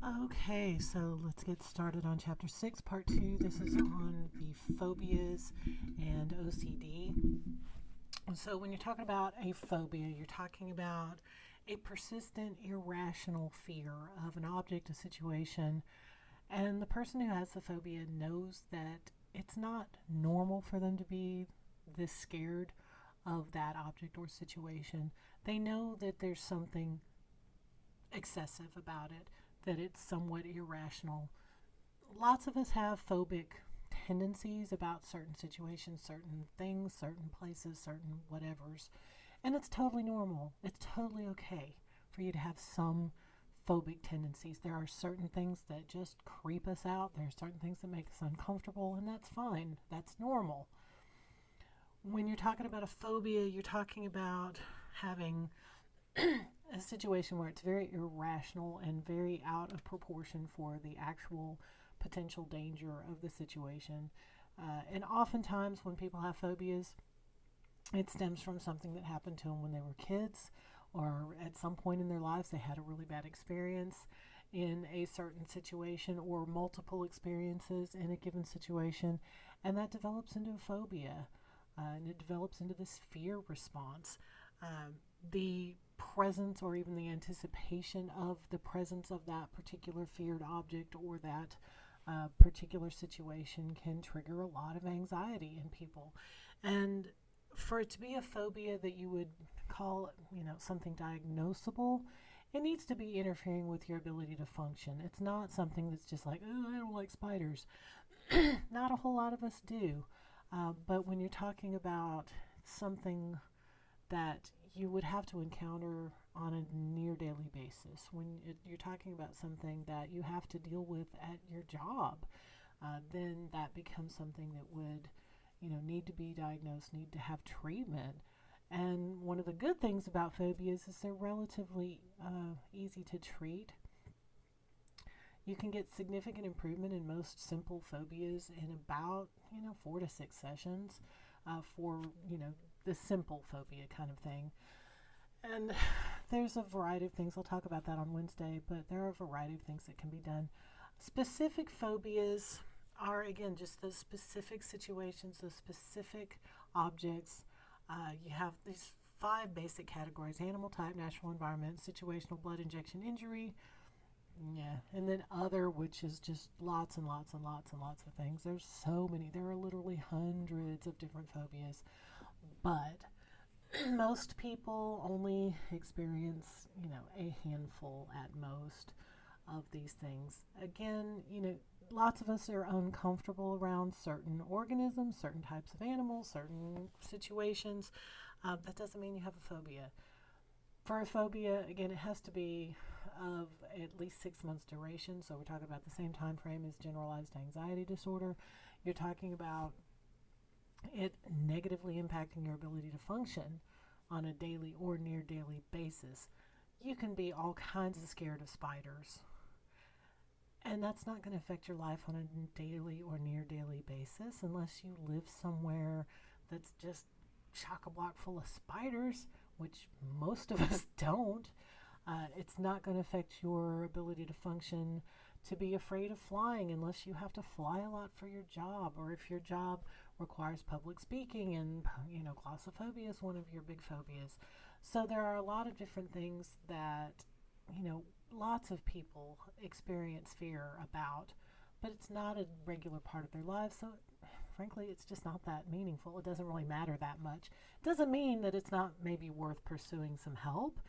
Okay, so let's get started on chapter 6, part 2. This is on the phobias and OCD. So, when you're talking about a phobia, you're talking about a persistent, irrational fear of an object, a situation, and the person who has the phobia knows that it's not normal for them to be this scared of that object or situation. They know that there's something excessive about it, that it's somewhat irrational. Lots of us have phobic tendencies about certain situations, certain things, certain places, certain whatevers. And it's totally normal. It's totally okay for you to have some phobic tendencies. There are certain things that just creep us out. There are certain things that make us uncomfortable, and that's fine. That's normal. When you're talking about a phobia, you're talking about having a situation where it's very irrational and very out of proportion for the actual potential danger of the situation. And oftentimes, when people have phobias, it stems from something that happened to them when they were kids, or at some point in their lives, they had a really bad experience in a certain situation, or multiple experiences in a given situation, and that develops into a phobia. And it develops into this fear response. The presence or even the anticipation of the presence of that particular feared object or that particular situation can trigger a lot of anxiety in people. And for it to be a phobia that you would call, something diagnosable, it needs to be interfering with your ability to function. It's not something that's just like, oh, I don't like spiders. Not a whole lot of us do. But when you're talking about something that you would have to encounter on a near daily basis, when you're talking about something that you have to deal with at your job, then that becomes something that would, need to be diagnosed, need to have treatment. And one of the good things about phobias is they're relatively easy to treat. You can get significant improvement in most simple phobias in about, 4 to 6 sessions for, the simple phobia kind of thing. And there's a variety of things. I'll talk about that on Wednesday, but there are a variety of things that can be done. Specific phobias are, again, just those specific situations, those specific objects. You have these 5 basic categories: animal type, natural environment, situational, blood injection, injury. Yeah, and then other, which is just lots and lots and lots and lots of things. There's so many. There are literally hundreds of different phobias, but most people only experience, a handful at most of these things. Again, lots of us are uncomfortable around certain organisms, certain types of animals, certain situations. That doesn't mean you have a phobia. For a phobia, again, it has to be of at least 6 months duration. So we're talking about the same time frame as generalized anxiety disorder. You're talking about it negatively impacting your ability to function on a daily or near daily basis. You can be all kinds of scared of spiders, and that's not going to affect your life on a daily or near daily basis unless you live somewhere that's just chock a block full of spiders, which most of us don't. It's not going to affect your ability to function to be afraid of flying unless you have to fly a lot for your job, or if your job requires public speaking, and glossophobia is one of your big phobias. So there are a lot of different things that lots of people experience fear about, but it's not a regular part of their lives. So frankly, it's just not that meaningful. It doesn't really matter that much. It doesn't mean that it's not maybe worth pursuing some help.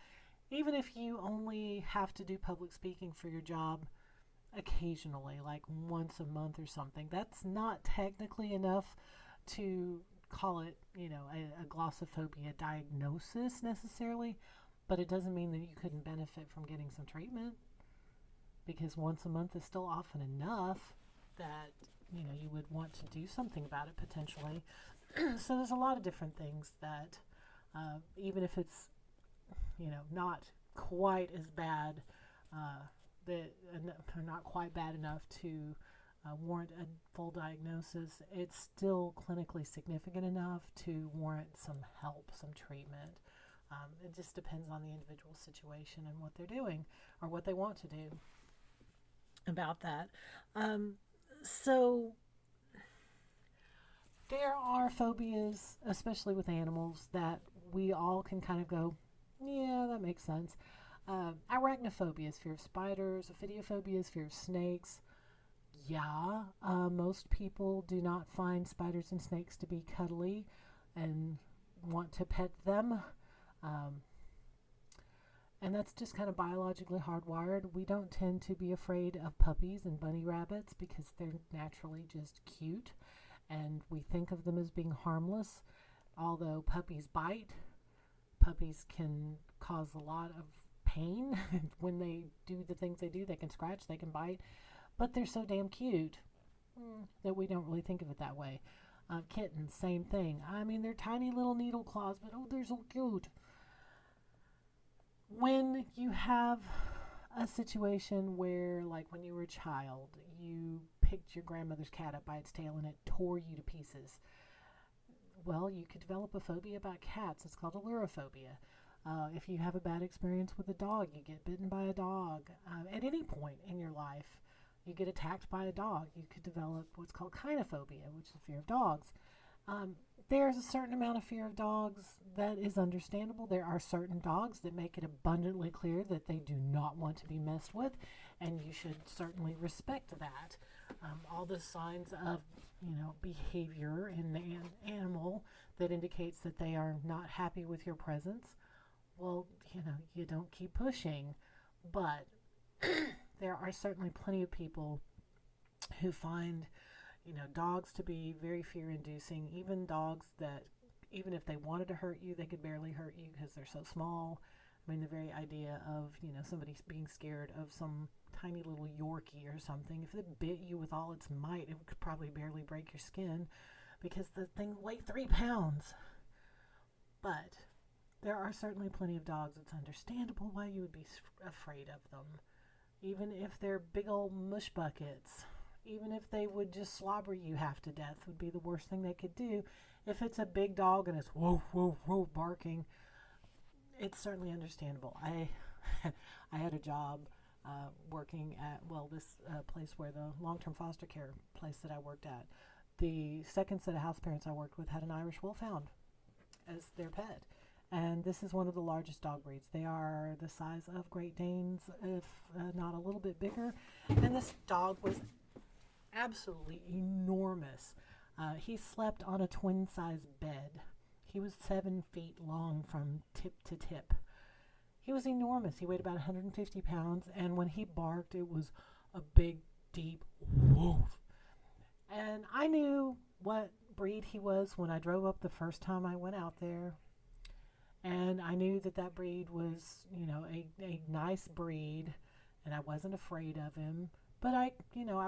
Even if you only have to do public speaking for your job occasionally, like once a month or something, that's not technically enough to call it, a glossophobia diagnosis necessarily, but it doesn't mean that you couldn't benefit from getting some treatment, because once a month is still often enough that, you would want to do something about it potentially. So there's a lot of different things that, even if it's, not quite as bad, that not quite bad enough to warrant a full diagnosis, it's still clinically significant enough to warrant some help, some treatment. It just depends on the individual situation and what they're doing or what they want to do. about that. Um, so there are phobias, especially with animals, that we all can kind of go, yeah, that makes sense. Arachnophobia is fear of spiders. Ophidiophobia is fear of snakes. Yeah, most people do not find spiders and snakes to be cuddly and want to pet them. Um, and that's just kind of biologically hardwired. We don't tend to be afraid of puppies and bunny rabbits because they're naturally just cute, and we think of them as being harmless. Although puppies bite, puppies can cause a lot of pain when they do the things they do. They can scratch, they can bite, but they're so damn cute that we don't really think of it that way. Kittens, same thing. I mean, they're tiny little needle claws, but oh, they're so cute. When you have a situation where, like when you were a child, you picked your grandmother's cat up by its tail and it tore you to pieces, well, you could develop a phobia about cats. It's called allurophobia. If you have a bad experience with a dog, you get bitten by a dog. At any point in your life, you get attacked by a dog, you could develop what's called kynophobia, which is a fear of dogs. Um, there's a certain amount of fear of dogs that is understandable. There are certain dogs that make it abundantly clear that they do not want to be messed with, and you should certainly respect that. All the signs of behavior in the animal that indicates that they are not happy with your presence, well, you don't keep pushing. But there are certainly plenty of people who find dogs to be very fear inducing, even dogs that, even if they wanted to hurt you, they could barely hurt you because they're so small. I mean, the very idea of, somebody being scared of some tiny little Yorkie or something, if it bit you with all its might, it could probably barely break your skin because the thing weighed 3 pounds. But there are certainly plenty of dogs. It's understandable why you would be afraid of them. Even if they're big old mush buckets, even if they would just slobber you half to death, would be the worst thing they could do. If it's a big dog and it's whoa, whoa, whoa barking, it's certainly understandable. I had a job working at, this place where the long-term foster care place that I worked at. The second set of house parents I worked with had an Irish Wolfhound as their pet. And this is one of the largest dog breeds. They are the size of Great Danes, if not a little bit bigger. And this dog was absolutely enormous. He slept on a twin-size bed. He was 7 feet long from tip to tip. He was enormous. He weighed about 150 pounds, and when he barked, it was a big, deep woof. And I knew what breed he was when I drove up the first time I went out there. And I knew that breed was, a nice breed, and I wasn't afraid of him. But I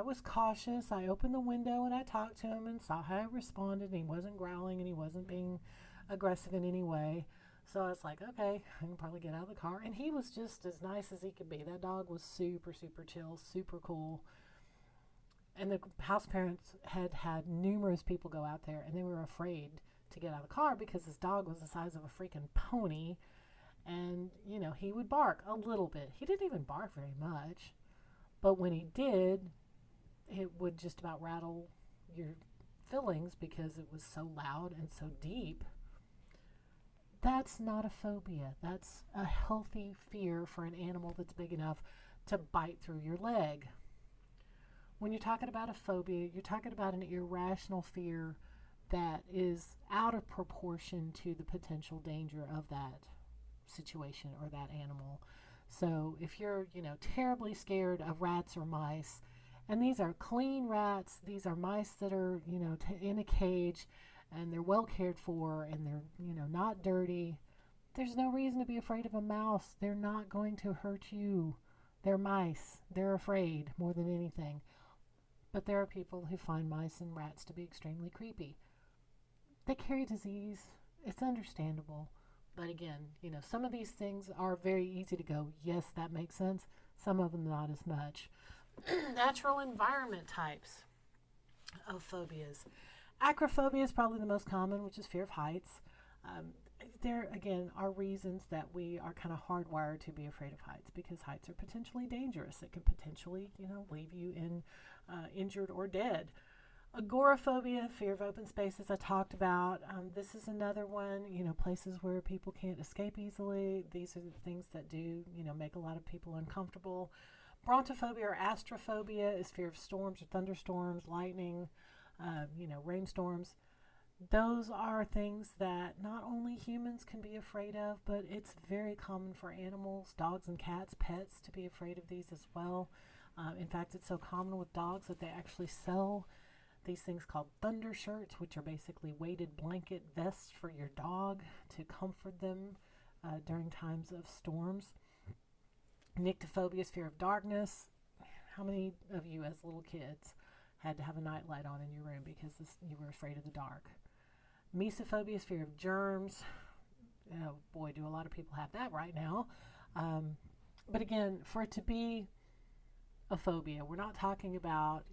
was cautious. I opened the window and I talked to him and saw how he responded. And he wasn't growling and he wasn't being aggressive in any way. So I was like, okay, I can probably get out of the car. And he was just as nice as he could be. That dog was super, super chill, super cool. And the house parents had numerous people go out there, and they were afraid to get out of the car because this dog was the size of a freaking pony. And, he would bark a little bit. He didn't even bark very much. But when he did, it would just about rattle your fillings because it was so loud and so deep. That's not a phobia. That's a healthy fear for an animal that's big enough to bite through your leg. When you're talking about a phobia, you're talking about an irrational fear that is out of proportion to the potential danger of that situation or that animal. So if you're, terribly scared of rats or mice, and these are clean rats, these are mice that are, in a cage, and they're well cared for, and they're, not dirty, there's no reason to be afraid of a mouse. They're not going to hurt you. They're mice. They're afraid more than anything. But there are people who find mice and rats to be extremely creepy. They carry disease. It's understandable. But again, some of these things are very easy to go, yes, that makes sense. Some of them not as much. Natural environment types of phobias. Acrophobia is probably the most common, which is fear of heights. there again are reasons that we are kind of hardwired to be afraid of heights, because heights are potentially dangerous. It could potentially, leave you in injured or dead. Agoraphobia, fear of open spaces, I talked about. This is another one, places where people can't escape easily. These are the things that do, make a lot of people uncomfortable. Brontophobia or astrophobia is fear of storms or thunderstorms, lightning, rainstorms. Those are things that not only humans can be afraid of, but it's very common for animals, dogs and cats, pets, to be afraid of these as well. In fact, it's so common with dogs that they actually sell these things called thunder shirts, which are basically weighted blanket vests for your dog to comfort them during times of storms. Nyctophobia is fear of darkness. How many of you as little kids had to have a nightlight on in your room because you were afraid of the dark? Mesophobia is fear of germs. Oh boy, do a lot of people have that right now. But again, for it to be a phobia, we're not talking about,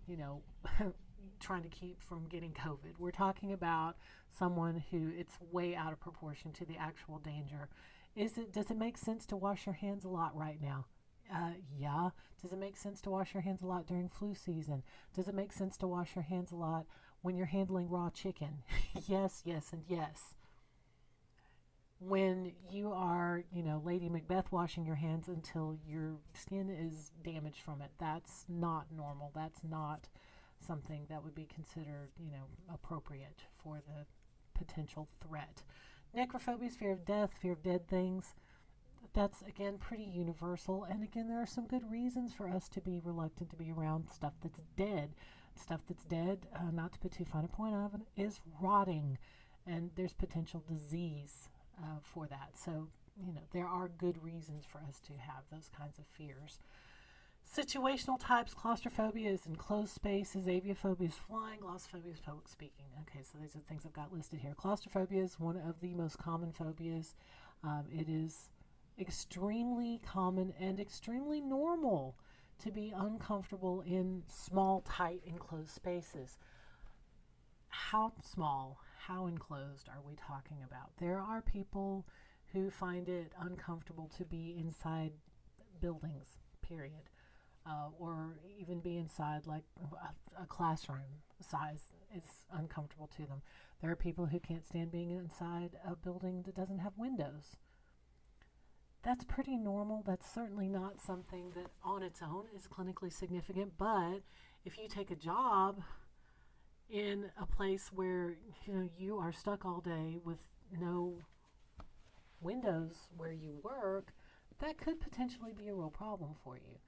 trying to keep from getting COVID. We're talking about someone who it's way out of proportion to the actual danger. Does it make sense to wash your hands a lot right now? Yeah. Does it make sense to wash your hands a lot during flu season? Does it make sense to wash your hands a lot when you're handling raw chicken? Yes, yes, and yes. When you are, Lady Macbeth, washing your hands until your skin is damaged from it, that's not normal. That's not something that would be considered, appropriate for the potential threat. Necrophobia is fear of death, fear of dead things. That's, again, pretty universal. And again, there are some good reasons for us to be reluctant to be around stuff that's dead. Stuff that's dead, not to put too fine a point on it, is rotting. And there's potential disease for that. So, there are good reasons for us to have those kinds of fears. Situational types: claustrophobia is enclosed spaces, aviophobia is flying, glossophobia is public speaking. Okay, so these are the things I've got listed here. Claustrophobia is one of the most common phobias. It is extremely common and extremely normal to be uncomfortable in small, tight, enclosed spaces. How small, how enclosed are we talking about? There are people who find it uncomfortable to be inside buildings, period. Or even be inside like a classroom size is uncomfortable to them. There are people who can't stand being inside a building that doesn't have windows. That's pretty normal. That's certainly not something that on its own is clinically significant, but if you take a job in a place where you are stuck all day with no windows where you work, that could potentially be a real problem for you.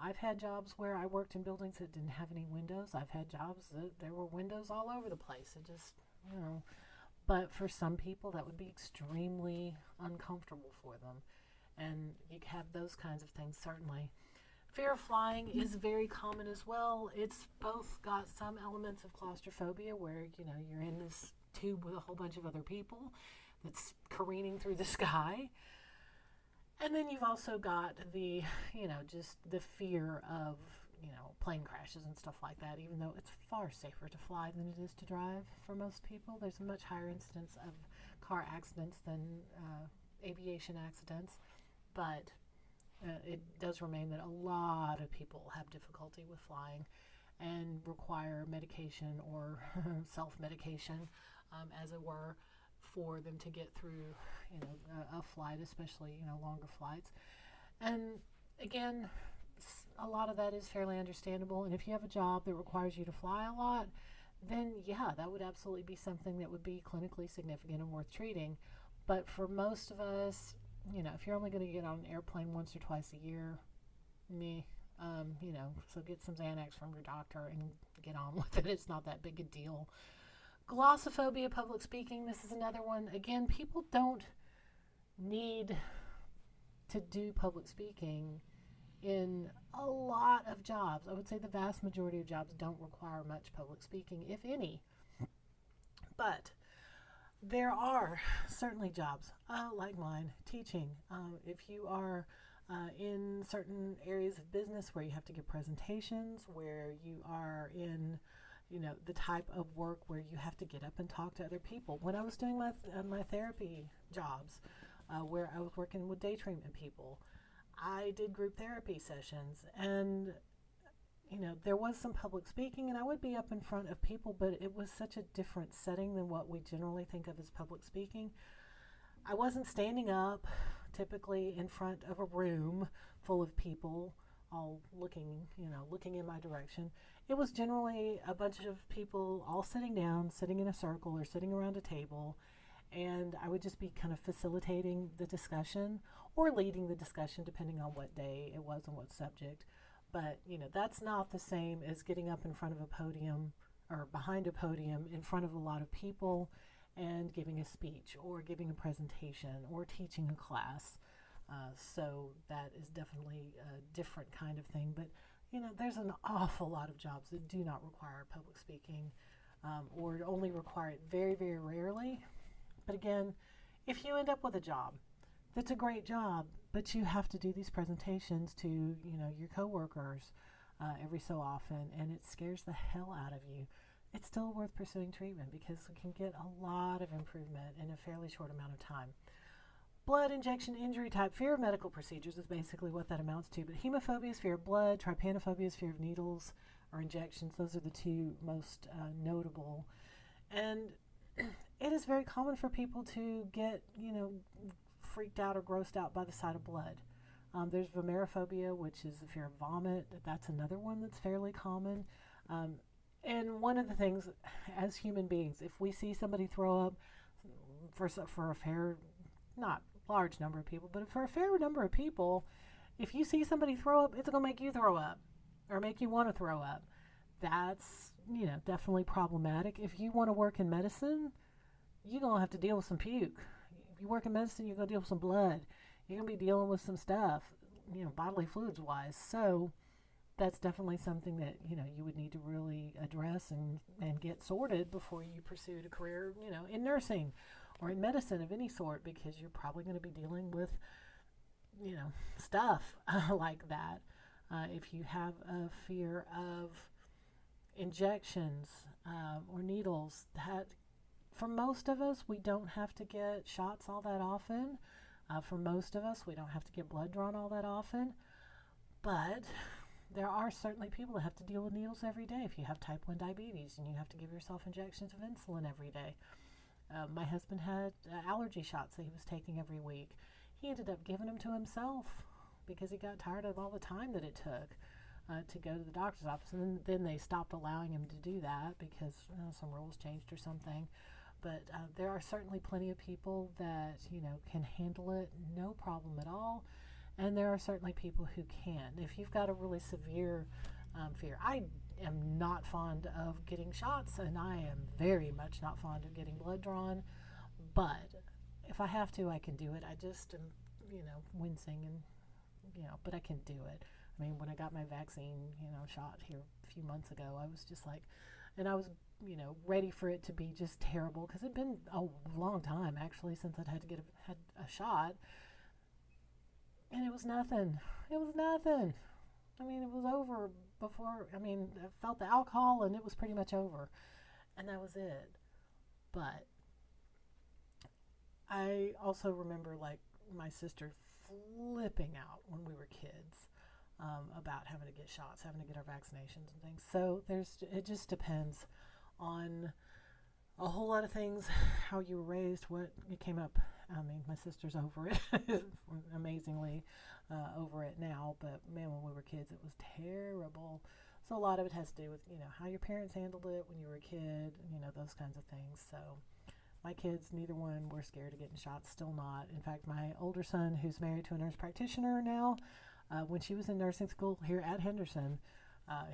I've had jobs where I worked in buildings that didn't have any windows. I've had jobs that there were windows all over the place. It just, but for some people that would be extremely uncomfortable for them. And you have those kinds of things, certainly. Fear of flying is very common as well. It's both got some elements of claustrophobia where, you're in this tube with a whole bunch of other people that's careening through the sky. And then you've also got the, just the fear of, plane crashes and stuff like that, even though it's far safer to fly than it is to drive for most people. There's a much higher incidence of car accidents than aviation accidents, but it does remain that a lot of people have difficulty with flying and require medication or self-medication, as it were, for them to get through, a flight, especially, longer flights. And again, a lot of that is fairly understandable. And if you have a job that requires you to fly a lot, then yeah, that would absolutely be something that would be clinically significant and worth treating. But for most of us, if you're only going to get on an airplane once or twice a year, so get some Xanax from your doctor and get on with it. It's not that big a deal. Glossophobia, public speaking, this is another one. Again, people don't need to do public speaking in a lot of jobs. I would say the vast majority of jobs don't require much public speaking, if any. But there are certainly jobs like mine, teaching. If you are in certain areas of business where you have to give presentations, where you are in the type of work where you have to get up and talk to other people. When I was doing my therapy jobs, where I was working with day treatment people, I did group therapy sessions, and there was some public speaking, and I would be up in front of people, but it was such a different setting than what we generally think of as public speaking. I wasn't standing up typically in front of a room full of people all looking in my direction. It was generally a bunch of people all sitting down, sitting in a circle or sitting around a table, and I would just be kind of facilitating the discussion or leading the discussion depending on what day it was and what subject. But, that's not the same as getting up in front of a podium or behind a podium in front of a lot of people and giving a speech or giving a presentation or teaching a class. So that is definitely a different kind of thing. But, there's an awful lot of jobs that do not require public speaking, or only require it very, very rarely. But again, if you end up with a job that's a great job, but you have to do these presentations to, your coworkers every so often, and it scares the hell out of you, it's still worth pursuing treatment because we can get a lot of improvement in a fairly short amount of time. Blood injection injury type fear of medical procedures is basically what that amounts to. But hemophobia is fear of blood, trypanophobia is fear of needles or injections. Those are the two most notable. And it is very common for people to get, freaked out or grossed out by the sight of blood. There's vomerophobia, which is the fear of vomit. That's another one that's fairly common. And one of the things, as human beings, if we see somebody throw up for a fair, not large number of people, but for a fair number of people, if you see somebody throw up, it's going to make you throw up or make you want to throw up. That's, definitely problematic. If you want to work in medicine, you're going to have to deal with some puke. If you work in medicine, you're going to deal with some blood. You're going to be dealing with some stuff, bodily fluids wise. So that's definitely something that, you would need to really address and get sorted before you pursued a career, in nursing or in medicine of any sort, because you're probably going to be dealing with, stuff like that. If you have a fear of injections or needles, that for most of us, we don't have to get shots all that often. For most of us, we don't have to get blood drawn all that often. But there are certainly people that have to deal with needles every day. If you have type 1 diabetes and you have to give yourself injections of insulin every day. My husband had allergy shots that he was taking every week. He ended up giving them to himself because he got tired of all the time that it took to go to the doctor's office. And then they stopped allowing him to do that because some rules changed or something. But there are certainly plenty of people that, can handle it no problem at all. And there are certainly people who can. If you've got a really severe fear, I am not fond of getting shots, and I am very much not fond of getting blood drawn. But if I have to, I can do it. I just am, wincing and, but I can do it. I mean, when I got my vaccine, shot here a few months ago, I was just like, and I was, ready for it to be just terrible because it'd been a long time actually since I'd had to had a shot. And it was nothing. It was nothing. I mean, it was over before, I felt the alcohol and it was pretty much over. And that was it. But I also remember, my sister flipping out when we were kids about having to get shots, having to get our vaccinations and things. So it just depends on a whole lot of things, how you were raised, what you came up. My sister's over it, amazingly over it now, but man, when we were kids, it was terrible. So a lot of it has to do with, how your parents handled it when you were a kid, those kinds of things. So my kids, neither one were scared of getting shots, still not. In fact, my older son, who's married to a nurse practitioner now, when she was in nursing school here at Henderson,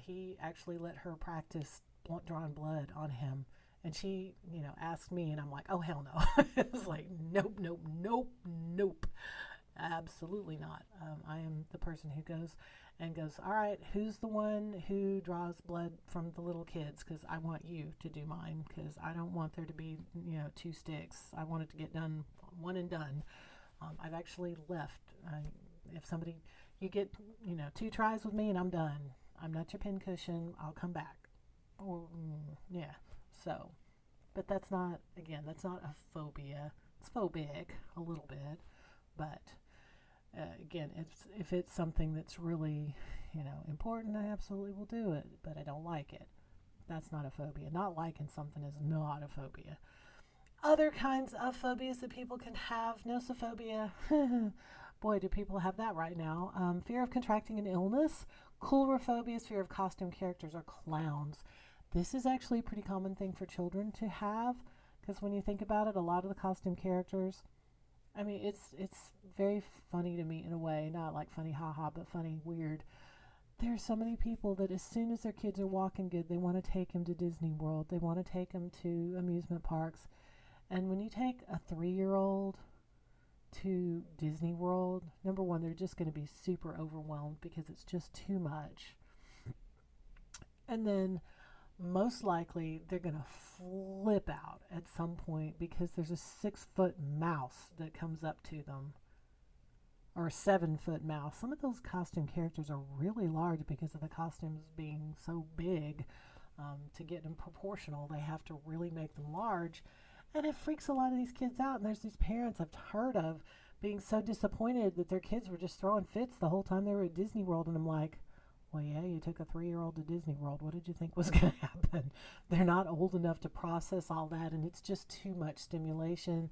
he actually let her practice drawing blood on him. And she, asked me, and I'm like, oh, hell no. It was like, nope, nope, nope, nope. Absolutely not. I am the person who goes, all right, who's the one who draws blood from the little kids? Because I want you to do mine, because I don't want there to be, two sticks. I want it to get done one and done. I've actually left. If somebody, you get, 2 tries with me and I'm done. I'm not your pincushion. I'll come back. Yeah. So, but that's not, again, that's not a phobia. It's phobic a little bit, but again, if it's something that's really, important, I absolutely will do it, but I don't like it. That's not a phobia. Not liking something is not a phobia. Other kinds of phobias that people can have, nosophobia. Boy, do people have that right now. Fear of contracting an illness. Coulrophobia is fear of costume characters or clowns. This is actually a pretty common thing for children to have, because when you think about it, a lot of the costume characters, I mean, it's very funny to me in a way, not like funny haha, but funny weird. There are so many people that as soon as their kids are walking good, they want to take them to Disney World. They want to take them to amusement parks. And when you take a 3-year-old to Disney World, number one, they're just going to be super overwhelmed because it's just too much. And then most likely they're going to flip out at some point because there's a 6-foot mouse that comes up to them, or a 7-foot mouse. Some of those costume characters are really large because of the costumes being so big. To get them proportional, they have to really make them large. And it freaks a lot of these kids out. And there's these parents I've heard of being so disappointed that their kids were just throwing fits the whole time they were at Disney World. And I'm like, well, yeah, you took a 3-year-old to Disney World. What did you think was going to happen? They're not old enough to process all that, and it's just too much stimulation.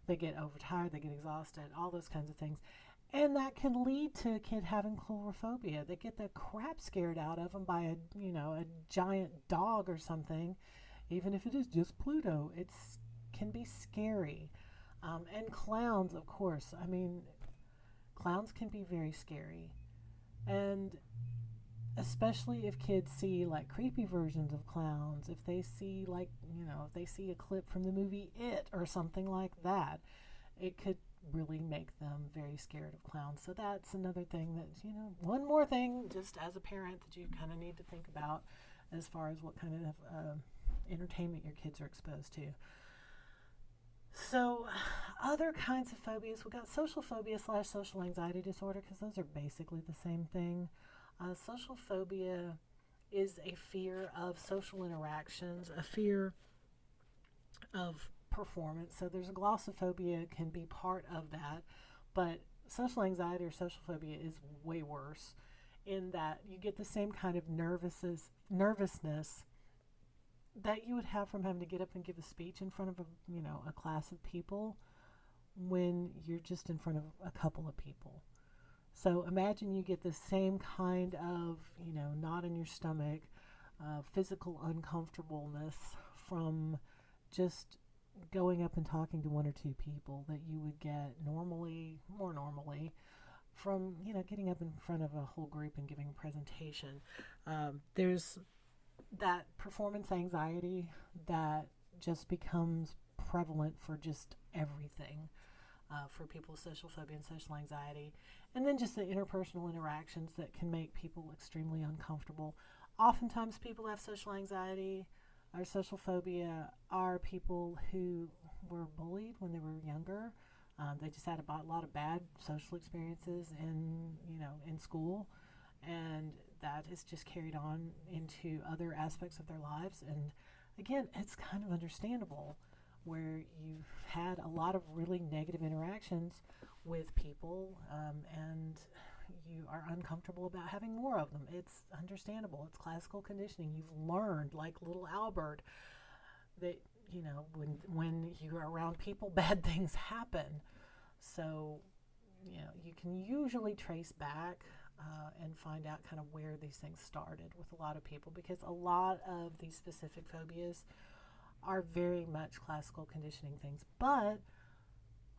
They get overtired, they get exhausted, all those kinds of things. And that can lead to a kid having coulrophobia. They get the crap scared out of them by a giant dog or something, even if it is just Pluto. It can be scary. And clowns, of course. I mean, clowns can be very scary. And especially if kids see like creepy versions of clowns, if they see if they see a clip from the movie It or something like that, it could really make them very scared of clowns. So that's another thing that, one more thing just as a parent that you kind of need to think about as far as what kind of entertainment your kids are exposed to. So other kinds of phobias, we've got social phobia / social anxiety disorder, because those are basically the same thing. Social phobia is a fear of social interactions, a fear of performance. So there's a glossophobia can be part of that, but social anxiety or social phobia is way worse in that you get the same kind of nervousness that you would have from having to get up and give a speech in front of a class of people when you're just in front of a couple of people. So imagine you get the same kind of, knot in your stomach, physical uncomfortableness from just going up and talking to 1 or 2 people that you would get more normally, from, getting up in front of a whole group and giving a presentation. There's that performance anxiety that just becomes prevalent for just everything. For people with social phobia and social anxiety, and then just the interpersonal interactions that can make people extremely uncomfortable. Oftentimes people have social anxiety or social phobia are people who were bullied when they were younger. They just had a lot of bad social experiences in school, and that is just carried on into other aspects of their lives. And again, it's kind of understandable where you've had a lot of really negative interactions with people, and you are uncomfortable about having more of them. It's understandable. It's classical conditioning. You've learned, like little Albert, that when you're around people, bad things happen. So you can usually trace back and find out kind of where these things started with a lot of people, because a lot of these specific phobias are very much classical conditioning things. But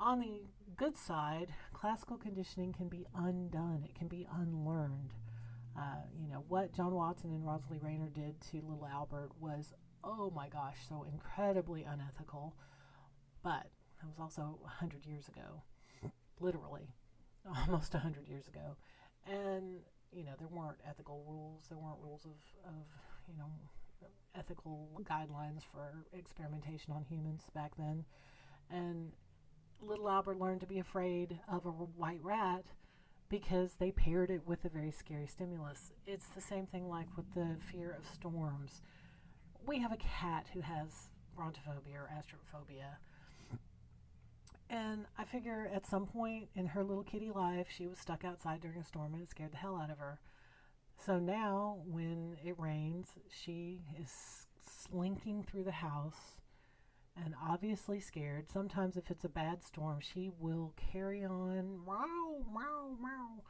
on the good side, classical conditioning can be undone. It can be unlearned. What John Watson and Rosalie Rayner did to little Albert was, oh my gosh, so incredibly unethical. But it was also 100 years ago, literally, almost 100 years ago. And, there weren't ethical rules. There weren't rules of ethical guidelines for experimentation on humans back then. And little Albert learned to be afraid of a white rat because they paired it with a very scary stimulus. It's the same thing like with the fear of storms. we have a cat who has brontophobia or astrophobia. And I figure at some point in her little kitty life, she was stuck outside during a storm and it scared the hell out of her. So now, when it rains, she is slinking through the house and obviously scared. Sometimes, if it's a bad storm, she will carry on, meow, meow, meow.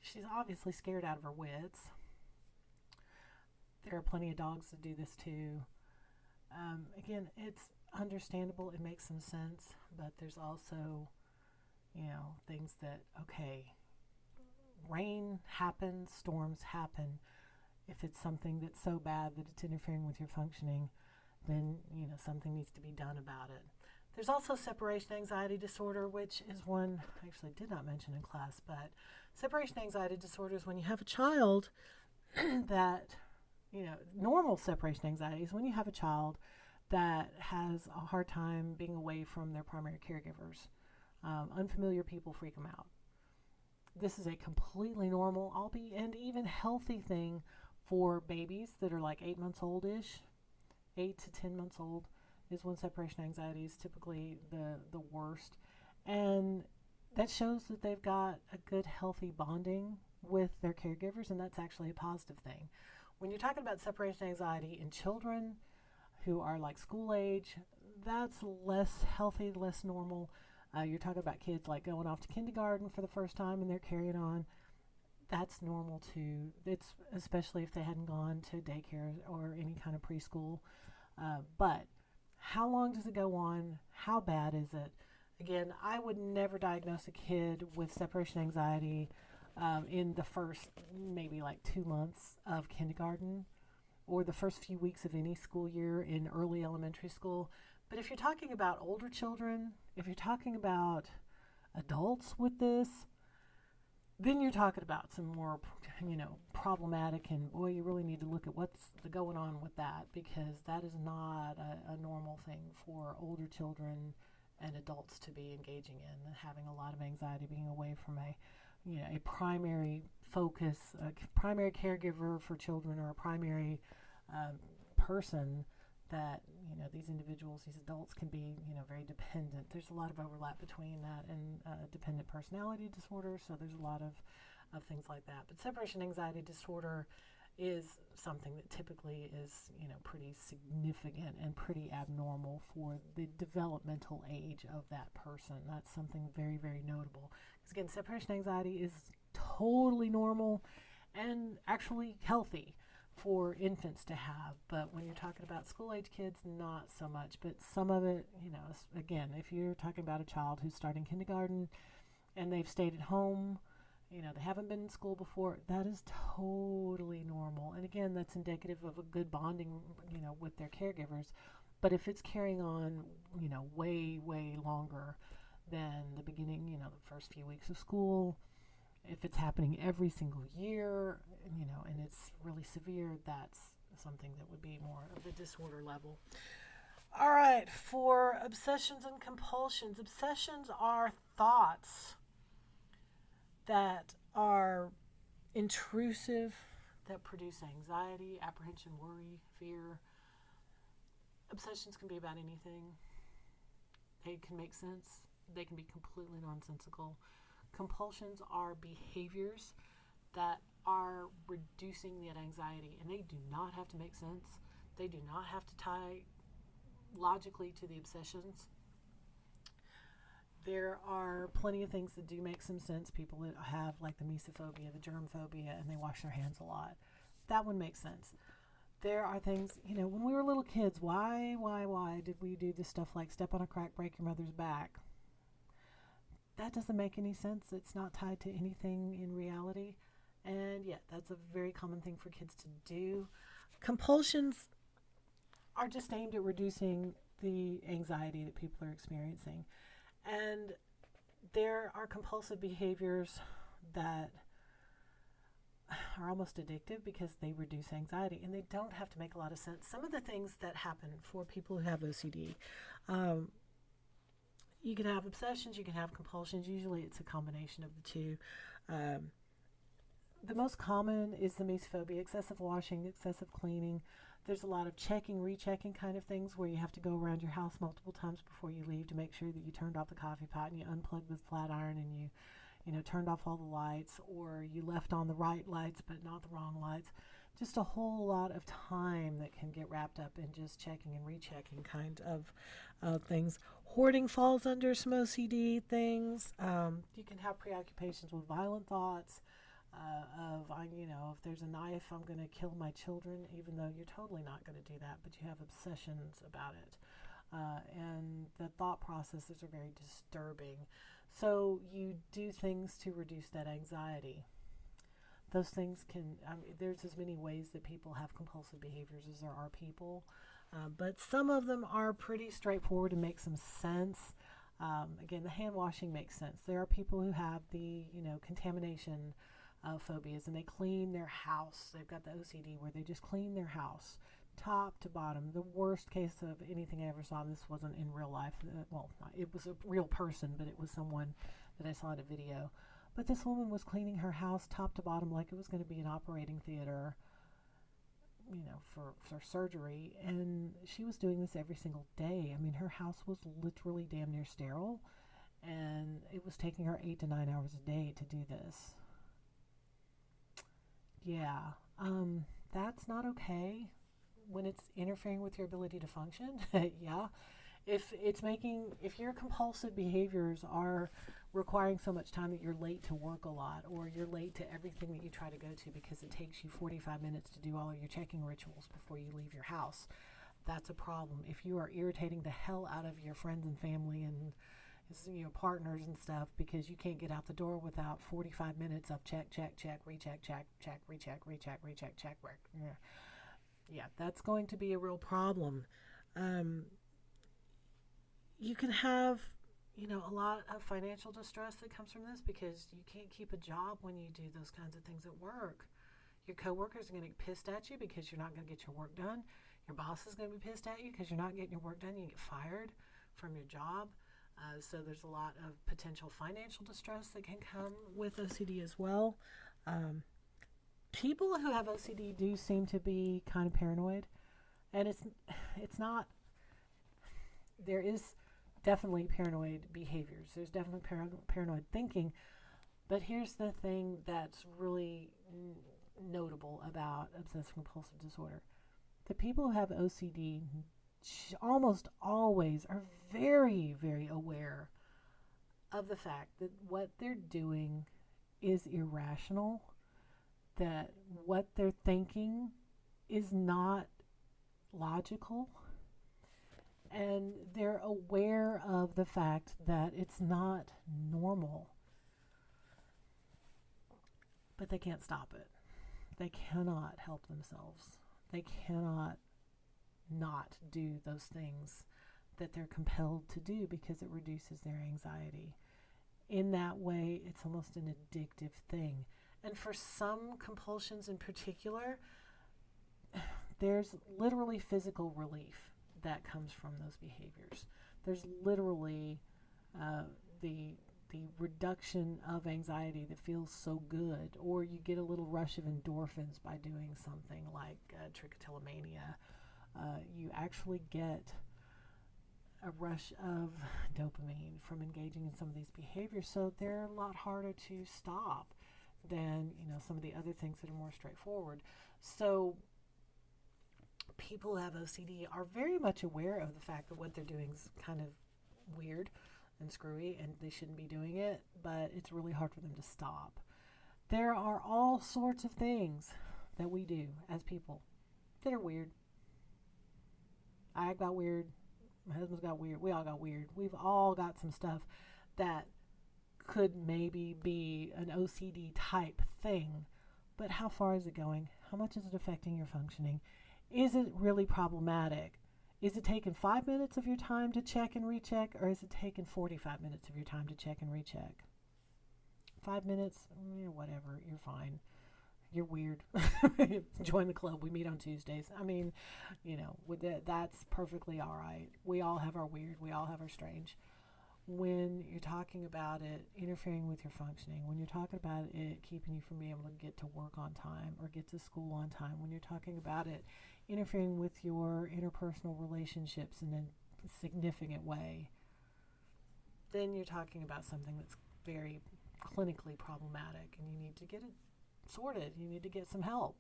She's obviously scared out of her wits. There are plenty of dogs that do this too. Again, it's understandable, it makes some sense, but there's also, things that, okay, rain happens, storms happen. If it's something that's so bad that it's interfering with your functioning, then, something needs to be done about it. There's also separation anxiety disorder, which is one I actually did not mention in class, but separation anxiety disorder is when you have a child that, normal separation anxiety is when you have a child that has a hard time being away from their primary caregivers. Unfamiliar people freak them out. This is a completely normal, and even healthy thing for babies that are like 8 months old-ish. 8 to 10 months old is when separation anxiety is typically the worst. And that shows that they've got a good, healthy bonding with their caregivers, and that's actually a positive thing. When you're talking about separation anxiety in children who are like school age, that's less healthy, less normal. You're talking about kids like going off to kindergarten for the first time and they're carrying on. That's normal too. It's especially if they hadn't gone to daycare or any kind of preschool. But how long does it go on? How bad is it? Again, I would never diagnose a kid with separation anxiety in the first maybe like 2 months of kindergarten or the first few weeks of any school year in early elementary school. But if you're talking about older children, if you're talking about adults with this, then you're talking about some more, problematic, and boy, you really need to look at what's going on with that, because that is not a normal thing for older children and adults to be engaging in, having a lot of anxiety, being away from a primary focus, a primary caregiver for children, or a primary person that, these individuals, these adults can be, very dependent. There's a lot of overlap between that and dependent personality disorder, so there's a lot of things like that. But separation anxiety disorder is something that typically is, pretty significant and pretty abnormal for the developmental age of that person. That's something very, very notable. Because again, separation anxiety is totally normal and actually healthy for infants to have, but when you're talking about school age kids, not so much. But some of it, again, if you're talking about a child who's starting kindergarten and they've stayed at home, they haven't been in school before, that is totally normal. And again, that's indicative of a good bonding, with their caregivers. But if it's carrying on, way, way longer than the beginning, the first few weeks of school, if it's happening every single year, and it's really severe, that's something that would be more of a disorder level. All right, for obsessions and compulsions. Obsessions are thoughts that are intrusive, that produce anxiety, apprehension, worry, fear. Obsessions can be about anything. They can make sense. They can be completely nonsensical. Compulsions are behaviors that are reducing that anxiety, and they do not have to make sense. They do not have to tie logically to the obsessions. There are plenty of things that do make some sense. People that have like the mesophobia, the germ phobia, and they wash their hands a lot. That one makes sense. There are things, when we were little kids, why did we do this stuff like step on a crack, break your mother's back? That doesn't make any sense. It's not tied to anything in reality. And yet, that's a very common thing for kids to do. Compulsions are just aimed at reducing the anxiety that people are experiencing. And there are compulsive behaviors that are almost addictive because they reduce anxiety, and they don't have to make a lot of sense. Some of the things that happen for people who have OCD, you can have obsessions, you can have compulsions. Usually it's a combination of the two. The most common is the mesophobia, excessive washing, excessive cleaning. There's a lot of checking, rechecking kind of things where you have to go around your house multiple times before you leave to make sure that you turned off the coffee pot and you unplugged the flat iron and you turned off all the lights, or you left on the right lights but not the wrong lights. Just a whole lot of time that can get wrapped up in just checking and rechecking kind of things. Hoarding falls under some OCD things. You can have preoccupations with violent thoughts. If there's a knife, I'm going to kill my children, even though you're totally not going to do that, but you have obsessions about it. And the thought processes are very disturbing. So you do things to reduce that anxiety. Those things there's as many ways that people have compulsive behaviors as there are people. But some of them are pretty straightforward and make some sense. Again, the hand washing makes sense. There are people who have the, contamination phobias, and they clean their house. They've got the OCD where they just clean their house top to bottom. The worst case of anything I ever saw, and this wasn't in real life, it was a real person, but it was someone that I saw in a video. But this woman was cleaning her house top to bottom like it was going to be an operating theater, for surgery, and she was doing this every single day. I mean, her house was literally damn near sterile, and it was taking her 8 to 9 hours a day to do this. Yeah, that's not okay when it's interfering with your ability to function. Yeah, if your compulsive behaviors are requiring so much time that you're late to work a lot, or you're late to everything that you try to go to because it takes you 45 minutes to do all of your checking rituals before you leave your house, that's a problem. If you are irritating the hell out of your friends and family and partners and stuff because you can't get out the door without 45 minutes of check, recheck, check, recheck. Yeah, that's going to be a real problem. You can have, a lot of financial distress that comes from this because you can't keep a job when you do those kinds of things at work. Your coworkers are going to get pissed at you because you're not going to get your work done. Your boss is going to be pissed at you because you're not getting your work done. You get fired from your job. So there's a lot of potential financial distress that can come with OCD as well. People who have OCD do seem to be kind of paranoid, and it's not. There is definitely paranoid behaviors. There's definitely paranoid thinking, but here's the thing that's really notable about obsessive compulsive disorder. The people who have OCD almost always are very, very aware of the fact that what they're doing is irrational, that what they're thinking is not logical, and they're aware of the fact that it's not normal, but they can't stop it. They cannot help themselves. They cannot not do those things that they're compelled to do because it reduces their anxiety. In that way, it's almost an addictive thing. And for some compulsions in particular, there's literally physical relief that comes from those behaviors. There's literally the reduction of anxiety that feels so good, or you get a little rush of endorphins by doing something like trichotillomania. You actually get a rush of dopamine from engaging in some of these behaviors, so they're a lot harder to stop than some of the other things that are more straightforward. So people who have OCD are very much aware of the fact that what they're doing is kind of weird and screwy and they shouldn't be doing it, but it's really hard for them to stop. There are all sorts of things that we do as people that are weird. I got weird. My husband's got weird. We all got weird. We've all got some stuff that could maybe be an OCD type thing, but how far is it going? How much is it affecting your functioning? Is it really problematic? Is it taking 5 minutes of your time to check and recheck, or is it taking 45 minutes of your time to check and recheck? 5 minutes, whatever, you're fine. You're weird. Join the club. We meet on Tuesdays. I mean, that's perfectly all right. We all have our weird. We all have our strange. when you're talking about it interfering with your functioning, when you're talking about it keeping you from being able to get to work on time or get to school on time, when you're talking about it interfering with your interpersonal relationships in a significant way, then you're talking about something that's very clinically problematic and you need to get it sorted. You need to get some help.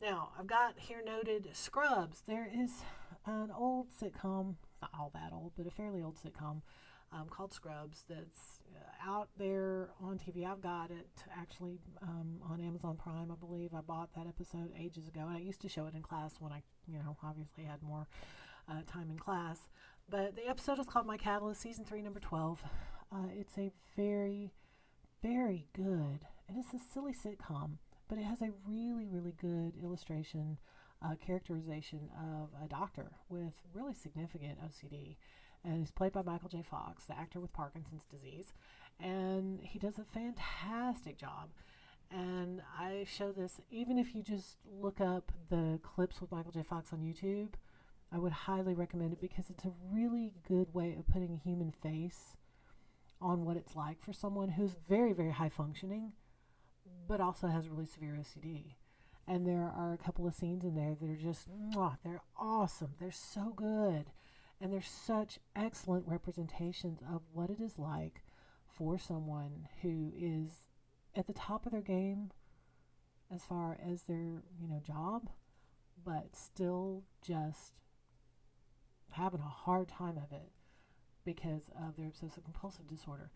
Now, I've got here noted Scrubs. There is an old sitcom, not all that old, but a fairly old sitcom called Scrubs that's out there on TV. I've got it actually on Amazon Prime, I believe. I bought that episode ages ago, and I used to show it in class when I, obviously had more time in class. But the episode is called My Catalyst, Season 3, Number 12. It's a very, very good, and it's a silly sitcom, but it has a really, really good illustration, characterization of a doctor with really significant OCD. And he's played by Michael J. Fox, the actor with Parkinson's disease. And he does a fantastic job. And I show this, even if you just look up the clips with Michael J. Fox on YouTube, I would highly recommend it because it's a really good way of putting a human face on what it's like for someone who's very, very high functioning, but also has really severe OCD. And there are a couple of scenes in there that are just, they're awesome. They're so good. And they're such excellent representations of what it is like for someone who is at the top of their game as far as their, job, but still just having a hard time of it because of their obsessive compulsive disorder.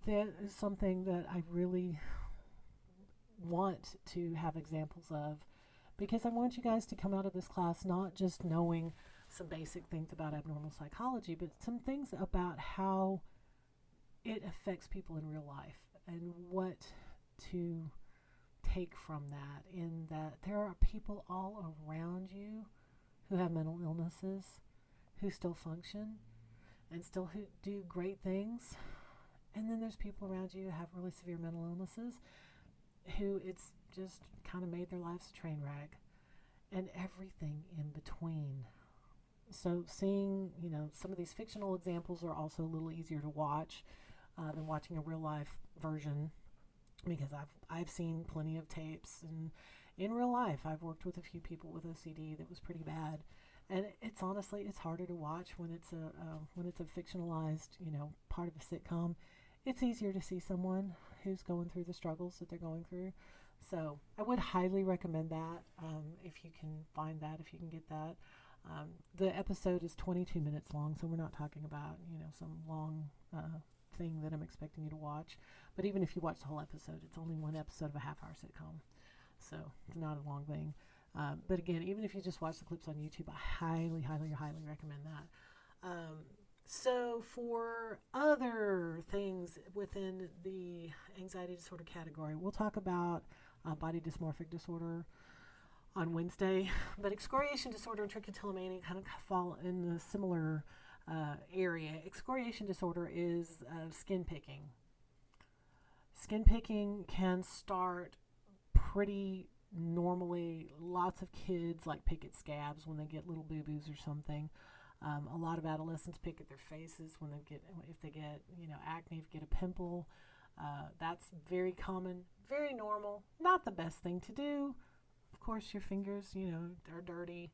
That is something that I really want to have examples of, because I want you guys to come out of this class not just knowing some basic things about abnormal psychology, but some things about how it affects people in real life and what to take from that, in that there are people all around you who have mental illnesses, who still function and still do great things. And then there's people around you who have really severe mental illnesses who it's just kind of made their lives a train wreck, and everything in between. So seeing, some of these fictional examples are also a little easier to watch than watching a real life version, because I've seen plenty of tapes, and in real life I've worked with a few people with OCD that was pretty bad, and it's honestly harder to watch when it's a fictionalized part of a sitcom. It's easier to see someone who's going through the struggles that they're going through. So I would highly recommend that if you can find that, if you can get that. The episode is 22 minutes long, so we're not talking about, some long thing that I'm expecting you to watch. But even if you watch the whole episode, it's only one episode of a half-hour sitcom. So it's not a long thing. But again, even if you just watch the clips on YouTube, I highly, highly, highly recommend that. So for other things within the anxiety disorder category, we'll talk about body dysmorphic disorder on Wednesday, but excoriation disorder and trichotillomania kind of fall in the similar area. Excoriation disorder is skin picking. Skin picking can start pretty normally. Lots of kids pick at scabs when they get little boo-boos or something. A lot of adolescents pick at their faces if they get acne, if you get a pimple. That's very common, very normal. Not the best thing to do. Of course, your fingers, are dirty.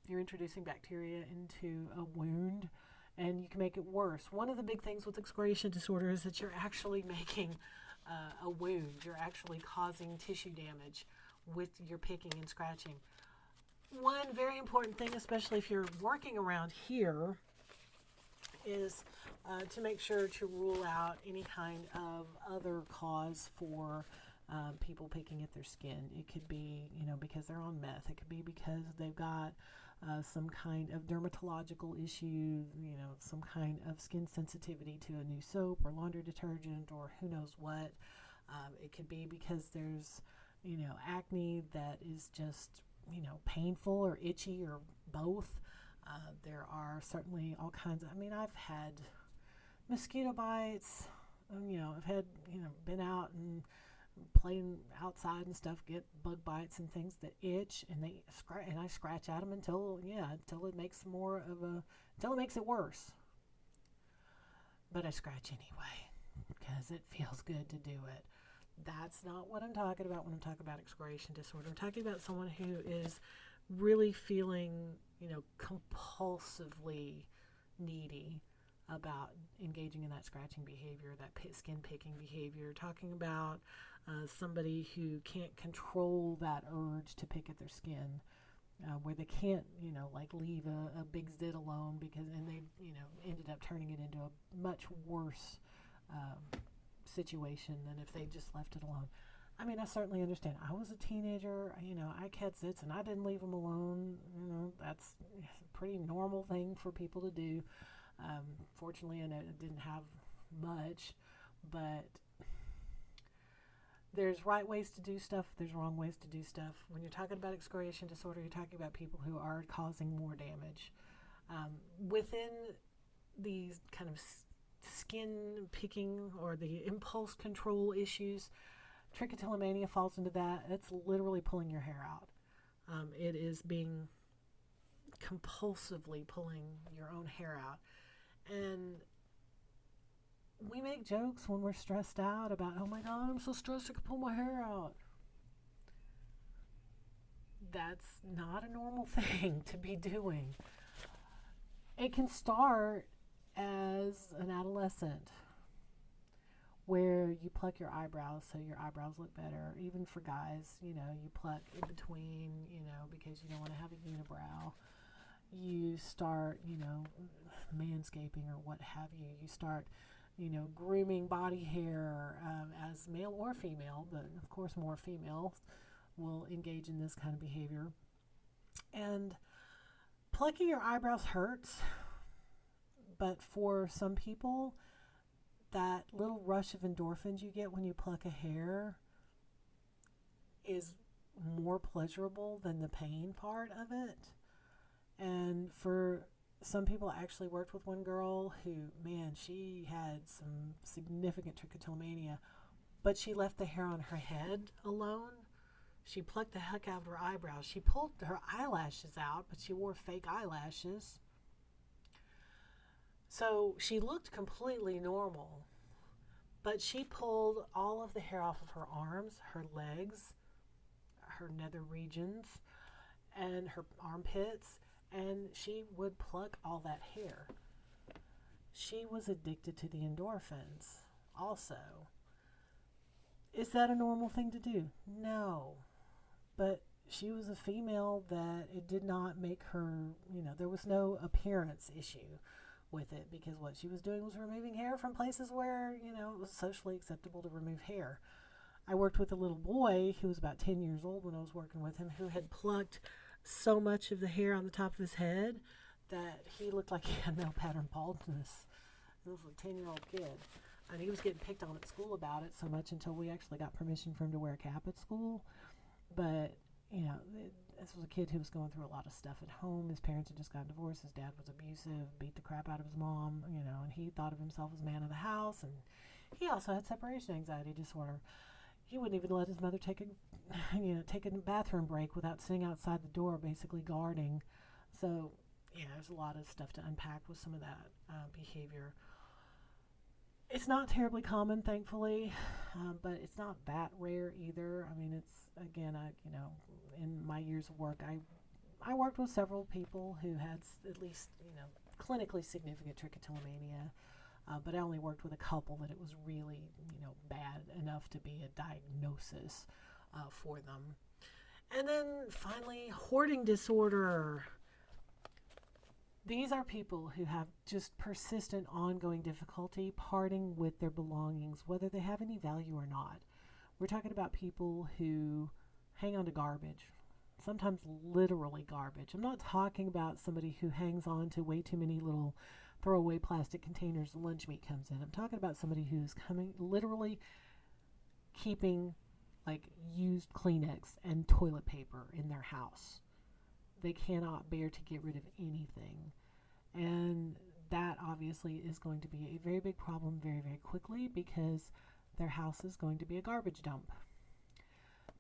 You're introducing bacteria into a wound, and you can make it worse. One of the big things with excoriation disorder is that you're actually making a wound. You're actually causing tissue damage with your picking and scratching. One very important thing, especially if you're working around here, is to make sure to rule out any kind of other cause for people picking at their skin. It could be, because they're on meth. It could be because they've got some kind of dermatological issue, some kind of skin sensitivity to a new soap or laundry detergent or who knows what. It could be because there's, acne that is just, painful or itchy or both. There are certainly all kinds of, I've had mosquito bites, I've had, been out and playing outside and stuff, get bug bites and things that itch, and I scratch at them until it makes it worse. but I scratch anyway because it feels good to do it. That's not what I'm talking about when I'm talking about excoriation disorder. I'm talking about someone who is really feeling, compulsively needy about engaging in that scratching behavior, that skin picking behavior. Talking about somebody who can't control that urge to pick at their skin, where they can't, like leave a big zit alone and they, ended up turning it into a much worse situation than if they just left it alone. I mean, I certainly understand. I was a teenager, I had zits and I didn't leave them alone. That's a pretty normal thing for people to do. Fortunately, I didn't have much, but there's right ways to do stuff, there's wrong ways to do stuff. When you're talking about excoriation disorder, you're talking about people who are causing more damage. Within these kind of skin picking or the impulse control issues, trichotillomania falls into that. It's literally pulling your hair out. It is being compulsively pulling your own hair out. And we make jokes when we're stressed out about, oh my God, I'm so stressed I could pull my hair out. That's not a normal thing to be doing. It can start as an adolescent where you pluck your eyebrows so your eyebrows look better. Even for guys, you pluck in between, because you don't want to have a unibrow. You start, manscaping or what have you. You start, grooming body hair as male or female, but of course more females will engage in this kind of behavior. And plucking your eyebrows hurts, but for some people, that little rush of endorphins you get when you pluck a hair is more pleasurable than the pain part of it. And for some people, I actually worked with one girl who, man, she had some significant trichotillomania, but she left the hair on her head alone. She plucked the heck out of her eyebrows. She pulled her eyelashes out, but she wore fake eyelashes. So she looked completely normal, but she pulled all of the hair off of her arms, her legs, her nether regions, and her armpits, and she would pluck all that hair. She was addicted to the endorphins also. Is that a normal thing to do? No. But she was a female that it did not make her, there was no appearance issue with it, because what she was doing was removing hair from places where, it was socially acceptable to remove hair. I worked with a little boy who was about 10 years old when I was working with him, who had plucked so much of the hair on the top of his head that he looked like he had male pattern baldness. He was a 10-year-old kid. And he was getting picked on at school about it so much until we actually got permission for him to wear a cap at school. But, this was a kid who was going through a lot of stuff at home. His parents had just gotten divorced. His dad was abusive, beat the crap out of his mom, and he thought of himself as man of the house. And he also had separation anxiety disorder. He wouldn't even let his mother take a bathroom break without sitting outside the door, basically guarding. So, there's a lot of stuff to unpack with some of that behavior. It's not terribly common, thankfully, but it's not that rare either. I mean, it's, again, in my years of work, I worked with several people who had at least, clinically significant trichotillomania, but I only worked with a couple that it was really, bad enough to be a diagnosis for them. And then finally, hoarding disorder. These are people who have just persistent, ongoing difficulty parting with their belongings, whether they have any value or not. We're talking about people who hang on to garbage, sometimes literally garbage. I'm not talking about somebody who hangs on to way too many little throwaway plastic containers the lunch meat comes in. I'm talking about somebody who's literally keeping like used Kleenex and toilet paper in their house. They cannot bear to get rid of anything. And that obviously is going to be a very big problem very, very quickly, because their house is going to be a garbage dump.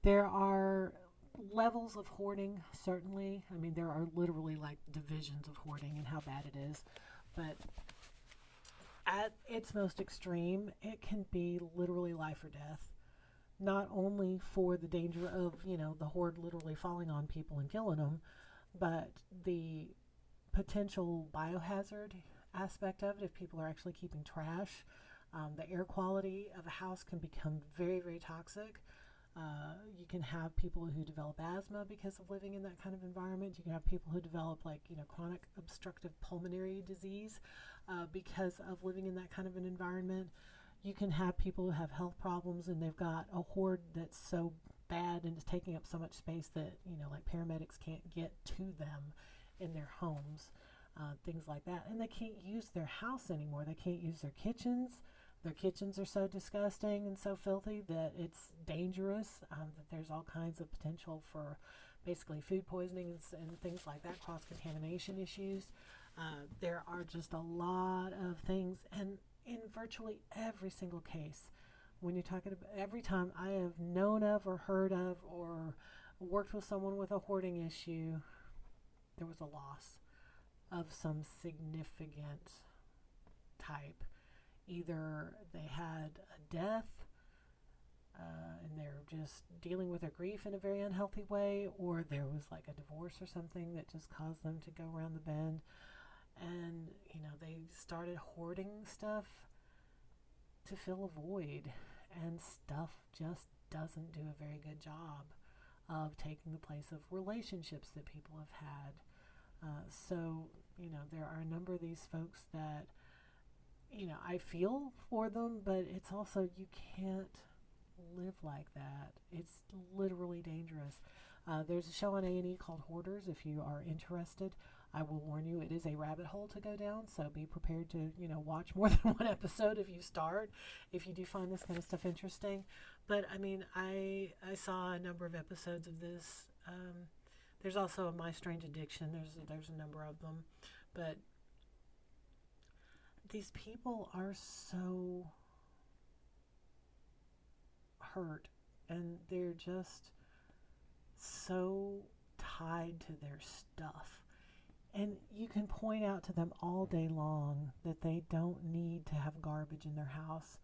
There are levels of hoarding, certainly. I mean, there are literally like divisions of hoarding and how bad it is. But At its most extreme, it can be literally life or death. Not only for the danger of, the horde literally falling on people and killing them, but the potential biohazard aspect of it if people are actually keeping trash. The air quality of a house can become very, very toxic. You can have people who develop asthma because of living in that kind of environment. You can have people who develop chronic obstructive pulmonary disease because of living in that kind of an environment. You can have people who have health problems and they've got a horde that's so bad and is taking up so much space that, paramedics can't get to them in their homes, things like that. And they can't use their house anymore. They can't use their kitchens. Their kitchens are so disgusting and so filthy that it's dangerous, that there's all kinds of potential for basically food poisoning and things like that, cross-contamination issues. There are just a lot of things, and in virtually every single case, when you're talking about every time I have known of or heard of or worked with someone with a hoarding issue, there was a loss of some significant type. Either they had a death and they're just dealing with their grief in a very unhealthy way, or there was like a divorce or something that just caused them to go around the bend. And, they started hoarding stuff to fill a void, and stuff just doesn't do a very good job of taking the place of relationships that people have had. So, there are a number of these folks that, I feel for them, but it's also, you can't live like that. It's literally dangerous. There's a show on A&E called Hoarders. If you are interested, I will warn you, it is a rabbit hole to go down, so be prepared to, watch more than one episode if you start, if you do find this kind of stuff interesting. But, I saw a number of episodes of this. There's also a My Strange Addiction. There's a number of them. But these people are so hurt, and they're just so tied to their stuff. And you can point out to them all day long that they don't need to have garbage in their house,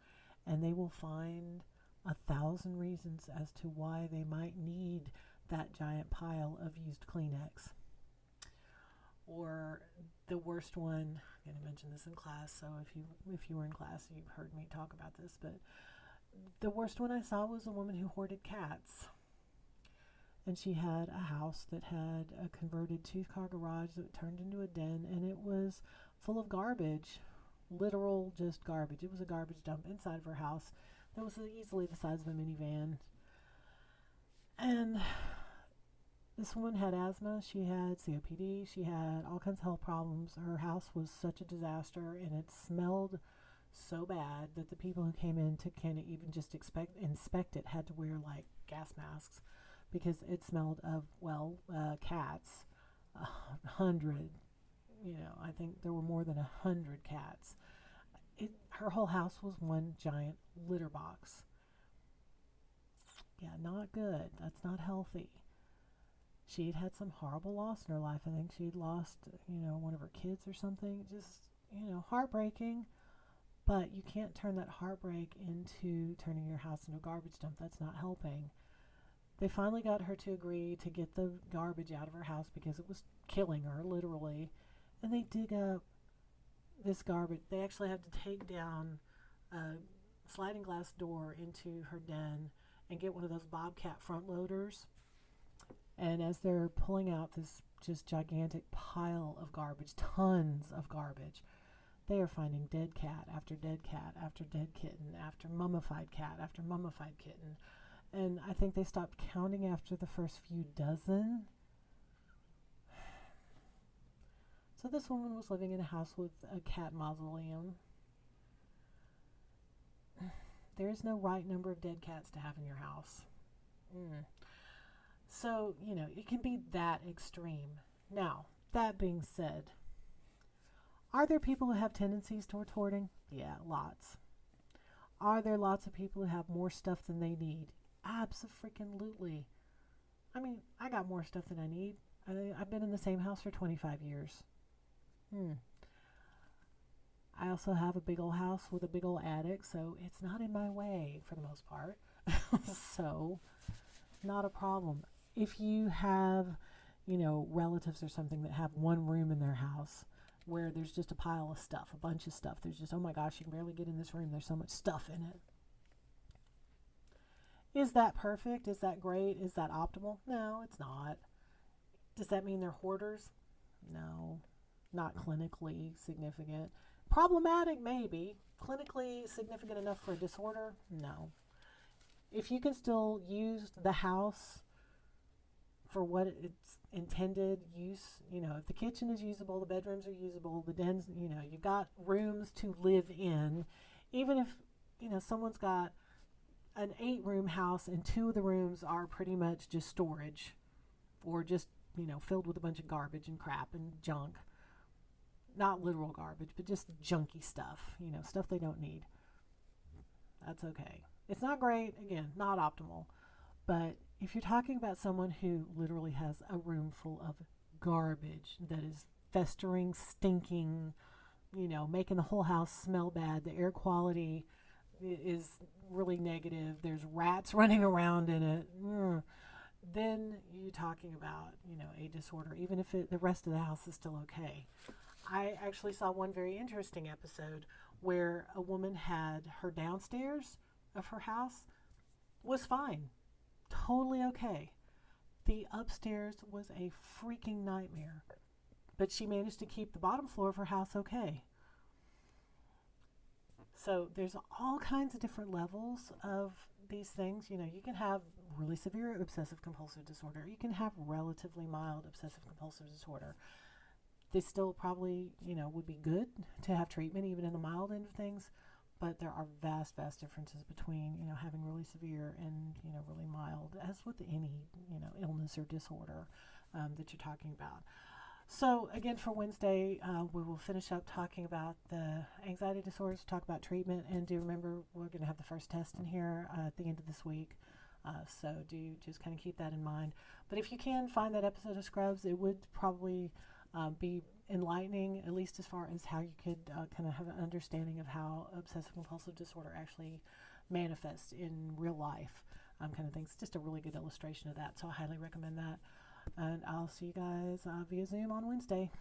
and they will find 1,000 reasons as to why they might need that giant pile of used Kleenex. Or the worst one, I'm going to mention this in class, so if you were in class, you've heard me talk about this, but the worst one I saw was a woman who hoarded cats. And she had a house that had a converted 2-car garage that turned into a den, and it was full of garbage, literal just garbage. It was a garbage dump inside of her house that was easily the size of a minivan. And this woman had asthma, she had COPD, she had all kinds of health problems. Her house was such a disaster, and it smelled so bad that the people who came in to kind of even just inspect it had to wear like gas masks, because it smelled of, cats. 100, I think there were more than 100 cats. Her whole house was one giant litter box. Yeah, not good. That's not healthy. She'd had some horrible loss in her life. I think she'd lost, one of her kids or something. Just, heartbreaking. But you can't turn that heartbreak into turning your house into a garbage dump. That's not helping. They finally got her to agree to get the garbage out of her house because it was killing her, literally. And they dig up this garbage. They actually had to take down a sliding glass door into her den and get one of those Bobcat front loaders. And as they're pulling out this just gigantic pile of garbage, tons of garbage, they are finding dead cat after dead cat after dead kitten after mummified cat after mummified kitten. And I think they stopped counting after the first few dozen. So this woman was living in a house with a cat mausoleum. There is no right number of dead cats to have in your house. So, it can be that extreme. Now, that being said, are there people who have tendencies towards hoarding? Yeah, lots. Are there lots of people who have more stuff than they need? Abso-freaking-lutely. I got more stuff than I need. I've been in the same house for 25 years. I also have a big old house with a big old attic, so it's not in my way for the most part. So, not a problem. If you have, relatives or something that have one room in their house where there's just a pile of stuff, a bunch of stuff, there's just, oh my gosh, you can barely get in this room, there's so much stuff in it. Is that perfect? Is that great? Is that optimal? No, it's not. Does that mean they're hoarders? No, not clinically significant. Problematic, maybe. Clinically significant enough for a disorder? No. If you can still use the house for what its intended use, if the kitchen is usable, the bedrooms are usable, the dens, you've got rooms to live in, even if, someone's got an 8-room house and 2 of the rooms are pretty much just storage or just, filled with a bunch of garbage and crap and junk. Not literal garbage, but just junky stuff, stuff they don't need. That's okay. It's not great, again, not optimal. But if you're talking about someone who literally has a room full of garbage that is festering, stinking, making the whole house smell bad, the air quality is really negative, there's rats running around in it, then you're talking about, a disorder, even if the rest of the house is still okay. I actually saw one very interesting episode where a woman had her downstairs of her house was fine, totally okay. The upstairs was a freaking nightmare, but she managed to keep the bottom floor of her house okay. So there's all kinds of different levels of these things. You can have really severe obsessive compulsive disorder. You can have relatively mild obsessive compulsive disorder. They still probably, would be good to have treatment even in the mild end of things. But there are vast, vast differences between, having really severe and, really mild, as with any, illness or disorder that you're talking about. So again, for Wednesday, we will finish up talking about the anxiety disorders, talk about treatment, and do remember we're going to have the first test in here at the end of this week. So do just kind of keep that in mind. But if you can find that episode of Scrubs, it would probably be enlightening, at least as far as how you could kind of have an understanding of how obsessive compulsive disorder actually manifests in real life, kind of things. Just a really good illustration of that. So I highly recommend that. And I'll see you guys via Zoom on Wednesday.